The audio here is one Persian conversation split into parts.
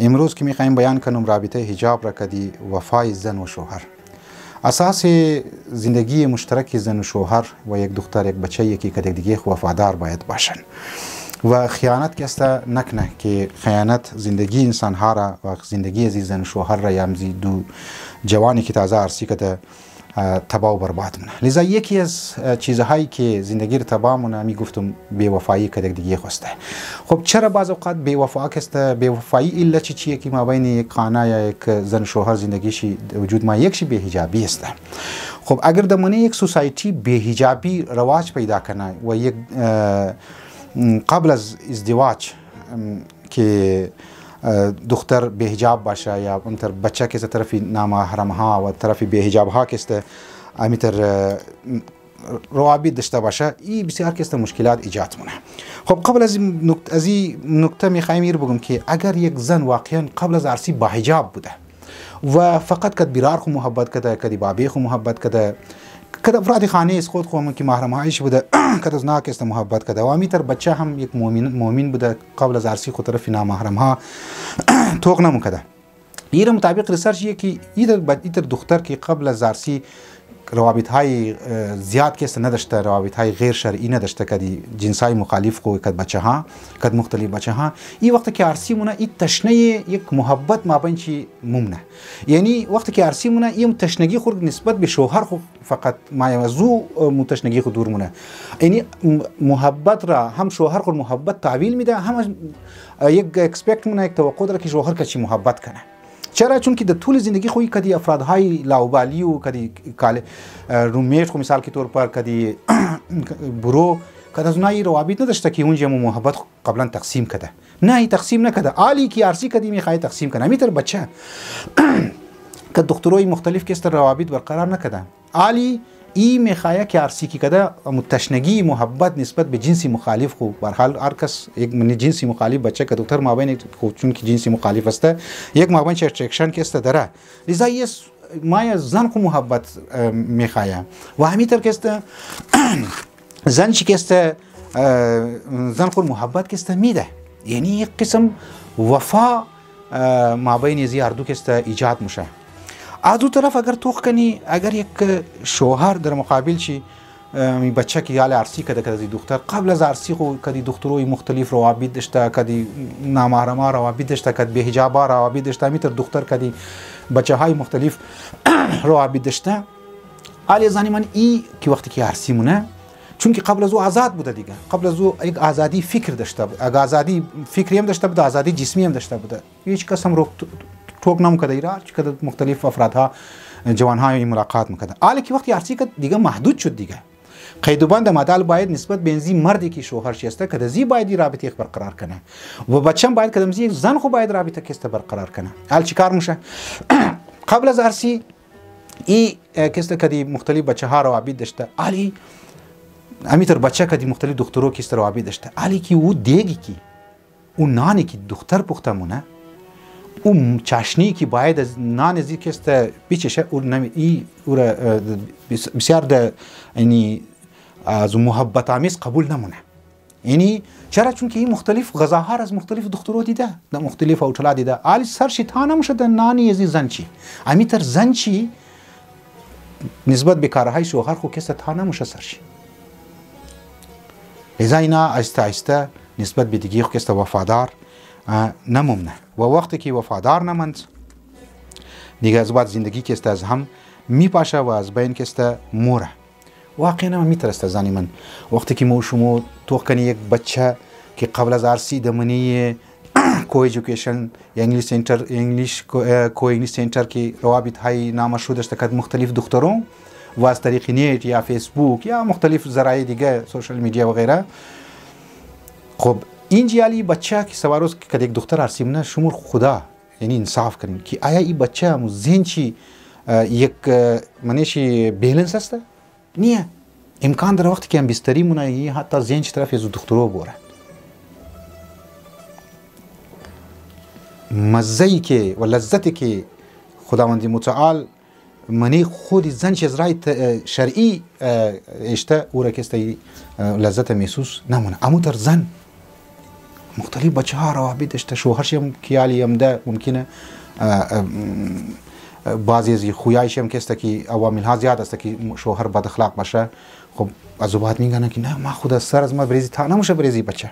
امروز که میخوایم بیان کنم رابطه حجاب را کدی وفای زن و شوهر. اساس زندگی مشترک زن و شوهر و یک دختر یک بچه یکی که دیگه وفادار باید باشن و خیانت کسته نکنه که خیانت زندگی انسان ها را و زندگی از زن و شوهر را یامزی دو جوانی که تازه عرسی کده تباه و برباد مونه. لذا یکی از چیزهایی که زندگی رو تباه مونه میگفتم بی‌وفایی که دیگه خواسته. خب چرا بعض اوقات بی‌وفا کسته بی‌وفایی الا چیه که ما بین یک خانه یا یک زن شوهر زندگیشی وجود ما یکشی بی‌حجابی است. خب اگر دمونه یک سوسایتی بی‌حجابی رواج پیدا کنه و یک قبل از ازدواج که دختر به حجاب باشه یا اونتر بچه که طرف نامحرم ها و طرف به حجاب ها که امیتر روابط داشته باشه این بسیار که مشکلات ایجاد مونه. خب قبل از این نکته میخوایم بگم که اگر یک زن واقعا قبل از عرسی با حجاب بوده و فقط کد بیرار خو محبت کده کدی بابی خو محبت کده کد افراد خانه از خود خو که محرم هایش بوده کد از ناک است محبت کده و امیتر بچه هم یک مؤمن بوده قبل از عرسی خود طرف نامحرم ها توق نموکده. این مطابق ریسرچ یه که ایتر دختر که قبل از عرسی روابط های زیاد که نداشته روابط های غیر شرعی نداشته کدی جنس های مخالف کو کد بچه ها کد مختلف بچه ها این وقت که عرسی مونه این تشنه یک محبت ما بین چی ممنه. یعنی وقتی که عرسی مونه این تشنگی خود نسبت به شوهر خود فقط ما یوزو متشنگی خود دور مونه. یعنی محبت را هم شوهر خود محبت تعویل میده هم یک اکسپکت مونه یک توقع داره که شوهر کچی محبت کنه. چرا؟ چون که در طول زندگی خوی کدی افرادهای لاوبالی و کدی رومیت خو مثال کے طور پر کدی برو کد از اونایی روابط نداشته که اونجا محبت قبلا تقسیم کده نه ای تقسیم نکده عالی که عرسی کدی میخوای تقسیم کنه میتر بچه که دکتروی مختلف که است روابط برقرار نکده عالی ای میخواه که عرسی کی کده متشنگی محبت نسبت به جنسی مخالف خو برحال هر کس یک من جنسی مخالف بچه که دکتر مابین چون که جنسی مخالف است یک مابین چه اترکشن که است داره لذا یه ما زن خو محبت میخواه و همیتر که است زن چی که است زن خو محبت که است میده یعنی یک قسم وفا مابین زی اردو که است ایجاد میشه. از دو طرف اگر توخ کنی اگر یک شوهر در مقابل چی بچه که یال عرسی کده کدی دختر قبل از عرسی خو کدی دختروی مختلف روابط داشته کدی نامحرمه روابط داشته کد به حجاب روابط داشته میتر دختر کدی بچه های مختلف روابط داشته علی زنی من ای که وقتی که عرسی مونه چون که قبل از او آزاد بوده دیگه قبل از او یک آزادی فکر داشته اگر آزادی فکری هم داشته بوده آزادی جسمی هم داشته بوده هیچ کس هم رو توق نمیکرده ایراد که مختلف افرادها جوانهای ملاقات میکرده حالا که وقتی عرسی که دیگه محدود شد دیگه قید و بند مدال باید نسبت به زی مردی که شوهر شسته که زی باید رابطه برقرار کنه و بچه‌م باید که زی زن خو باید رابطه کسته برقرار کنه. حال چیکار میشه قبل از عرسی ای کسته که مختلف بچه‌ها روابط داشته علی امیتر بچه که مختلف دخترو کسته روابط داشته علی که او دیگی کی اون نانی که دختر پختمونه اون چاشنی که باید از نان زی که است بیچشه او نمی او بسیار د یعنی از محبت آمیز قبول نمونه. یعنی چرا؟ چون که این مختلف غذاها از مختلف دخترو دیده در مختلف اوتلا دیده علی سرشی تا نموشه در نانی زی زنچی امیتر زنچی نسبت به کارهای شوهر خو کس تا نموشه سرشی لذا اینا آهسته آهسته نسبت به دیگه خو کس وفادار نمونه و وقتی که وفادار نماند دیگه از بعد زندگی که است از هم میپاشه و از بین که است موره واقعا من میترسته زنی من وقتی که ما شما توخ کنی یک بچه که قبل از عرسی دمنی کو ایژوکیشن یا انگلیش سنتر انگلیش کو انگلیش سنتر که روابط های نامشروع داشته که مختلف دخترون و از طریق نیت یا فیسبوک یا مختلف ذرایع دیگه سوشال میدیا و غیره خب این جیالی بچه که سواروز که یک دختر عرسی منه شمور خدا یعنی انصاف کنین که آیا این بچه هم ذهن چی یک منشی بیلنس است؟ نیه امکان داره وقتی که هم بستری مونه یه حتی ذهن چی طرف از دخترو بوره مزهی که و لذتی که خداوند متعال منی خود زن چی از رای شرعی اشته او را که است لذت محسوس نمونه اما تر زن مختلف بچه ها روابطش تا شوهرش هم کیالی هم ده ممکنه بعضی از خویایش هم که است که عوامل ها زیاد است که شوهر بد اخلاق باشه. خب از بعد میگن که نه ما خود از سر از ما بریزی تا نموشه بریزی بچه.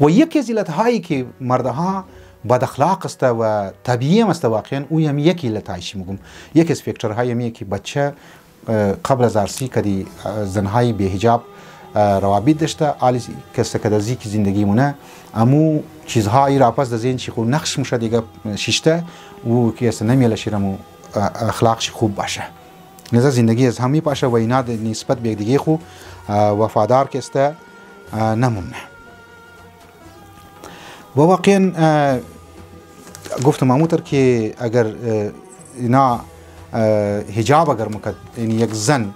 و یکی از علت هایی که مردها بد اخلاق است و طبیعی است واقعا او هم یکی علتایش میگم. یکی از فاکتورهای میگه که بچه قبل از عروسی کدی زنهای به حجاب روابط داشته عالی کسی که دزی که زندگی مونه امو چیزهایی را پس دزین چی خو نقش مشه دیگه شیشته و که اصلا نمیله شیرمو اخلاقش خوب باشه. لذا زندگی از همی باشه و اینا نسبت به دیگه خو وفادار که است نمونه. و واقعا گفتم اموتر که اگر اینا حجاب اگر مکد یعنی یک زن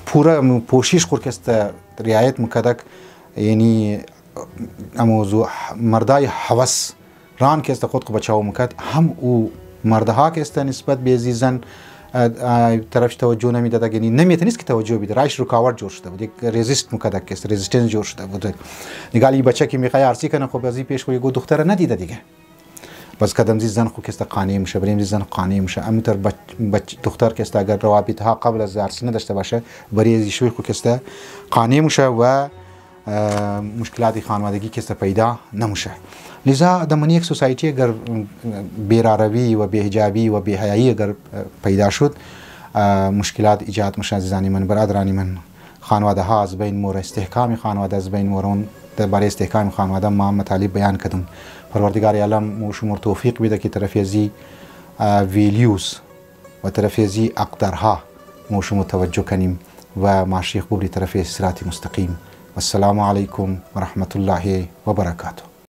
پورا پوشش خور که است رعایت مکدک یعنی اموزو مردای حوس ران که است خود کو بچاو مکد هم او مردها که است نسبت به زن طرفش توجه نمیداد یعنی نمیتونست که توجه بده رایش رکاوٹ جوړ شده بود یک رزिस्ट مکدک که است رزिस्टेंस جوړ شده بود نگالی بچه که میخوای عرضی کنه خب ازی پیش خو یگو دختر ندیده دیگه بس قدم زی زن خو که است قانع میشه بریم زی زن قانع میشه امتر دختر که است اگر روابط ها قبل از عرضی نداشته باشه برای زی شوی خو که است قانع میشه و مشکلات خانوادگی که است پیدا نمیشه. لذا در من یک سوسایتی اگر بی‌روی و بی‌حجابی و بی‌حیایی اگر پیدا شد مشکلات ایجاد میشه. عزیزانی من برادرانی من خانواده ها از بین مور استحکام خانواده از بین مورون درباره استحکام خانواده ما مطالب بیان کردم. پروردگار عالم موشمور توفیق بده که طرف ازی ویلیوز و طرف ازی اقدارها موشمور توجه کنیم و ماشی خوبی طرف صراط مستقیم. والسلام علیکم و رحمت الله و برکاته.